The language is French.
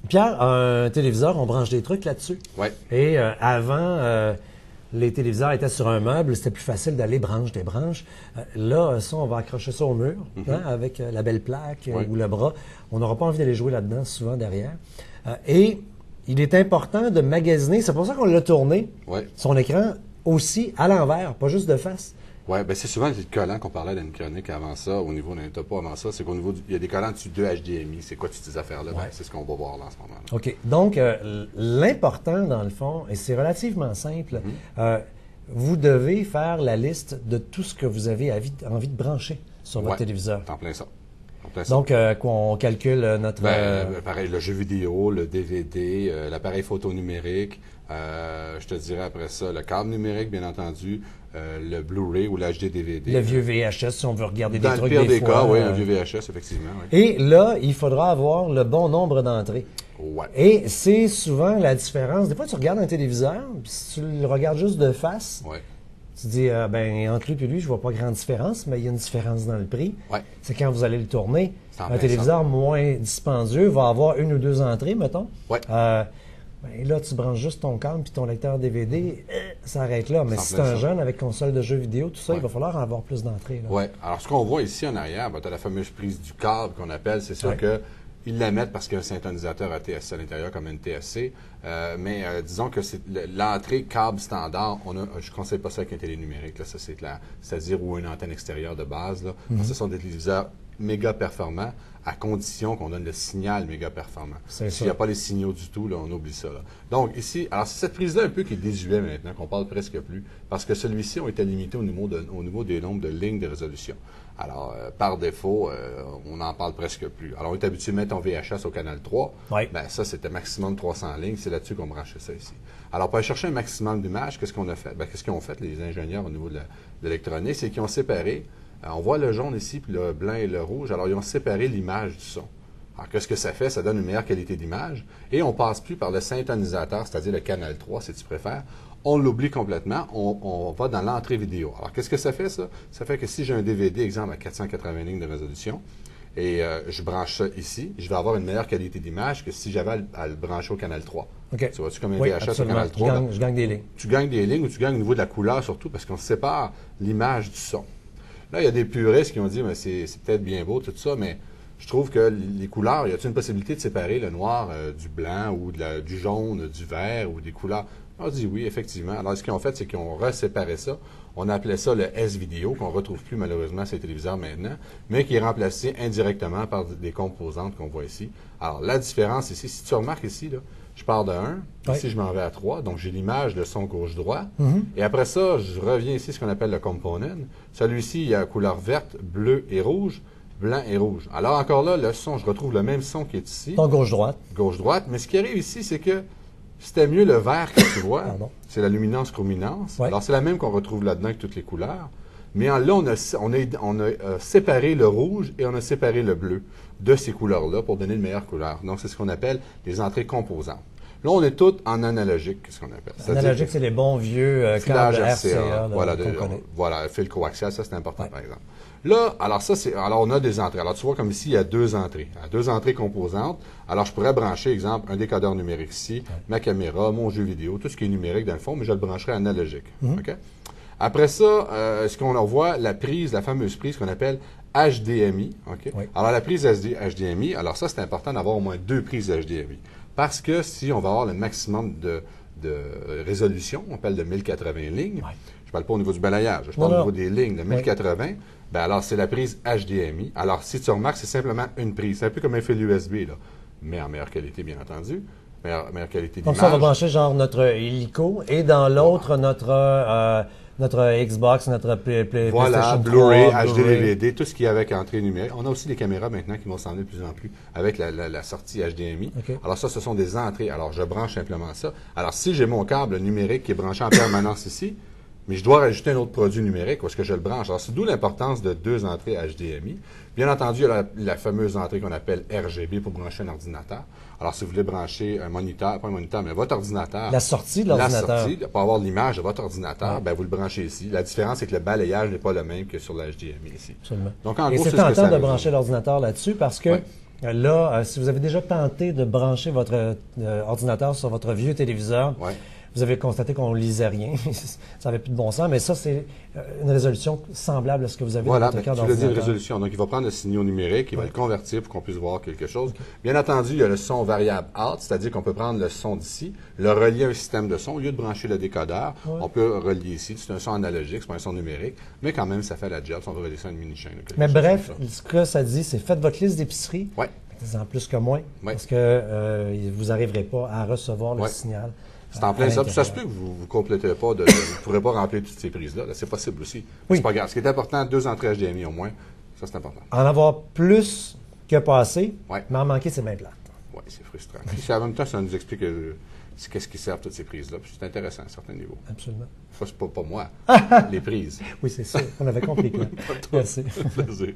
Pierre, un téléviseur, on branche des trucs là-dessus. Oui. Et avant, les téléviseurs étaient sur un meuble, c'était plus facile d'aller branche des branches. Là, ça, on va accrocher ça au mur hein, avec la belle plaque ou le bras. On n'aura pas envie d'aller jouer là-dedans souvent derrière. Et il est important de magasiner, c'est pour ça qu'on l'a tourné, son écran aussi à l'envers, pas juste de face. Oui, bien c'est souvent les collants qu'on parlait dans une chronique avant ça, au niveau d'un topo avant ça, c'est qu'au niveau, il y a des collants dessus de HDMI. C'est quoi toutes ces affaires-là? Ben, c'est ce qu'on va voir là en ce moment. OK. Donc, l'important, dans le fond, et c'est relativement simple, vous devez faire la liste de tout ce que vous avez envie de brancher sur votre téléviseur. En plein ça. Donc, on calcule notre... pareil, le jeu vidéo, le DVD, l'appareil photo numérique, je te dirais après ça, le câble numérique, bien entendu, le Blu-ray ou l'HD DVD. Le vieux VHS, si on veut regarder des trucs Dans le pire des fois, cas, oui, un vieux VHS, effectivement. Oui. Et là, il faudra avoir le bon nombre d'entrées. Ouais. Et c'est souvent la différence. Des fois, tu regardes un téléviseur, puis si tu le regardes juste de face, tu dis, ben entre lui et lui, je vois pas grande différence, mais il y a une différence dans le prix. C'est quand vous allez le tourner. Un téléviseur moins dispendieux va avoir une ou deux entrées, mettons. Ben là, tu branches juste ton câble puis ton lecteur DVD, ça arrête là. Mais si c'est un jeune avec console de jeux vidéo, tout ça, il va falloir en avoir plus d'entrées. Oui. Alors, ce qu'on voit ici en arrière, tu as la fameuse prise du câble qu'on appelle. C'est sûr qu'ils la mettent parce qu'il y a un syntonisateur ATSC à l'intérieur comme NTSC. Mais disons que c'est l'entrée câble standard. Je ne conseille pas ça avec un télé numérique. Là, ça, c'est-à-dire ou une antenne extérieure de base. Là. Ce sont des téléviseurs méga performants à condition qu'on donne le signal méga performant. S'il n'y a pas les signaux du tout, là, on oublie ça. Là. Donc ici, alors c'est cette prise-là un peu qui est désuète maintenant, qu'on parle presque plus, parce que celui-ci a été limité au niveau des nombres de lignes de résolution. Alors, par défaut, on n'en parle presque plus. Alors, on est habitué de mettre un VHS au canal 3. Ben ça, c'était maximum 300 lignes. C'est là-dessus qu'on branchait ça ici. Alors, pour aller chercher un maximum d'images, qu'est-ce qu'on a fait? Ben, qu'est-ce qu'ils ont fait, les ingénieurs au niveau de l'électronique? C'est qu'ils ont séparé. On voit le jaune ici, puis le blanc et le rouge. Alors, ils ont séparé l'image du son. Alors, qu'est-ce que ça fait? Ça donne une meilleure qualité d'image. Et on ne passe plus par le syntonisateur, c'est-à-dire le canal 3, si tu préfères. On l'oublie complètement. On va dans l'entrée vidéo. Alors, qu'est-ce que ça fait, ça? Ça fait que si j'ai un DVD, exemple, à 480 lignes de résolution, et je branche ça ici, je vais avoir une meilleure qualité d'image que si j'avais à le brancher au canal 3. Tu vois-tu comme un VHS au canal 3? Je gagne des lignes. Tu gagnes des lignes ou tu gagnes au niveau de la couleur, surtout, parce qu'on sépare l'image du son. Là, il y a des puristes qui ont dit, c'est peut-être bien beau, tout ça, mais je trouve que les couleurs, y a-t-il une possibilité de séparer le noir du blanc ou du jaune, du vert ou des couleurs? On dit oui, effectivement. Alors, ce qu'ils ont fait, c'est qu'ils ont reséparé ça. On appelait ça le S-Vidéo, qu'on ne retrouve plus malheureusement sur les téléviseurs maintenant, mais qui est remplacé indirectement par des composantes qu'on voit ici. Alors, la différence ici, si tu remarques ici, là, je pars de 1, ici je m'en vais à 3, donc j'ai l'image de son gauche-droit. Et après ça, je reviens ici, ce qu'on appelle le component. Celui-ci, il y a la couleur verte, bleue et rouge, blanc et rouge. Alors encore là, le son, je retrouve le même son qui est ici. Ton gauche-droite. Gauche-droite, mais ce qui arrive ici, c'est que c'était mieux le vert que tu vois. C'est la luminance-chrominance. Alors c'est la même qu'on retrouve là-dedans avec toutes les couleurs. Mais là, on a séparé le rouge et on a séparé le bleu de ces couleurs-là pour donner une meilleure couleur. Donc, c'est ce qu'on appelle les entrées composantes. Là, on est tous en analogique, qu'est-ce qu'on appelle. Analogique, c'est les bons vieux câbles RCA. Voilà, fil coaxial, ça c'est important par exemple. Là, alors on a des entrées. Alors tu vois comme ici, il y a deux entrées. Il y a deux entrées composantes. Alors je pourrais brancher, exemple, un décodeur numérique ici, ma caméra, mon jeu vidéo, tout ce qui est numérique dans le fond, mais je le brancherai analogique. OK? Après ça, ce qu'on voit, la fameuse prise qu'on appelle HDMI. Okay? Alors, la prise HDMI, alors ça, c'est important d'avoir au moins deux prises HDMI. Parce que si on va avoir le maximum de résolution, on parle de 1080 lignes, je ne parle pas au niveau du balayage, je parle au niveau des lignes de 1080, ben alors c'est la prise HDMI. Alors, si tu remarques, c'est simplement une prise. C'est un peu comme un fil USB, là, mais en meilleure qualité, bien entendu. Meilleure qualité d'image. Donc ça, on va brancher genre notre hélico et dans l'autre, notre Xbox, notre PlayStation 3, Blu-ray, HD, DVD, tout ce qui est avec entrée numérique. On a aussi des caméras maintenant qui vont s'en aller de plus en plus avec la sortie HDMI. Alors ça, ce sont des entrées. Alors, je branche simplement ça. Alors, si j'ai mon câble numérique qui est branché en permanence ici, mais je dois rajouter un autre produit numérique où est-ce que je le branche. Alors, c'est d'où l'importance de 2 entrées HDMI. Bien entendu, il y a la fameuse entrée qu'on appelle RGB pour brancher un ordinateur. Alors, si vous voulez brancher un moniteur, pas un moniteur, mais votre ordinateur. La sortie de l'ordinateur. La sortie, pour avoir l'image de votre ordinateur, vous le branchez ici. La différence, c'est que le balayage n'est pas le même que sur la HDMI ici. Absolument. Donc, en et gros, c'est tentant de brancher l'ordinateur là-dessus parce que là, si vous avez déjà tenté de brancher votre ordinateur sur votre vieux téléviseur, vous avez constaté qu'on ne lisait rien. Ça n'avait plus de bon sens, mais ça, c'est une résolution semblable à ce que vous avez dans votre carte d'ordinateur. Tu l'as dit, une résolution. Donc, il va prendre le signal numérique, il va le convertir pour qu'on puisse voir quelque chose. Bien entendu, il y a le son variable out, c'est-à-dire qu'on peut prendre le son d'ici, le relier à un système de son. Au lieu de brancher le décodeur, on peut relier ici. C'est un son analogique, c'est pas un son numérique, mais quand même, ça fait la job. On va relier ça à une mini-chaîne. Mais bref, ce que ça dit, c'est faites votre liste d'épicerie. En plus que moins, parce que vous n'arriverez pas à recevoir le signal. C'est en plein ça. Puis ça se peut que vous ne compléterez pas, vous ne pourrez pas remplir toutes ces prises-là. C'est possible aussi. C'est pas grave. Ce qui est important, 2 entrées HDMI au moins, ça c'est important. En avoir plus que passer, mais en manquer, c'est bien plate. Oui, c'est frustrant. Puis en même temps, ça nous explique qu'est-ce qui sert toutes ces prises-là. Puis c'est intéressant à certains niveaux. Absolument. Ça, c'est pas moi, les prises. Oui, c'est ça. On avait compris. Merci. Plaisir.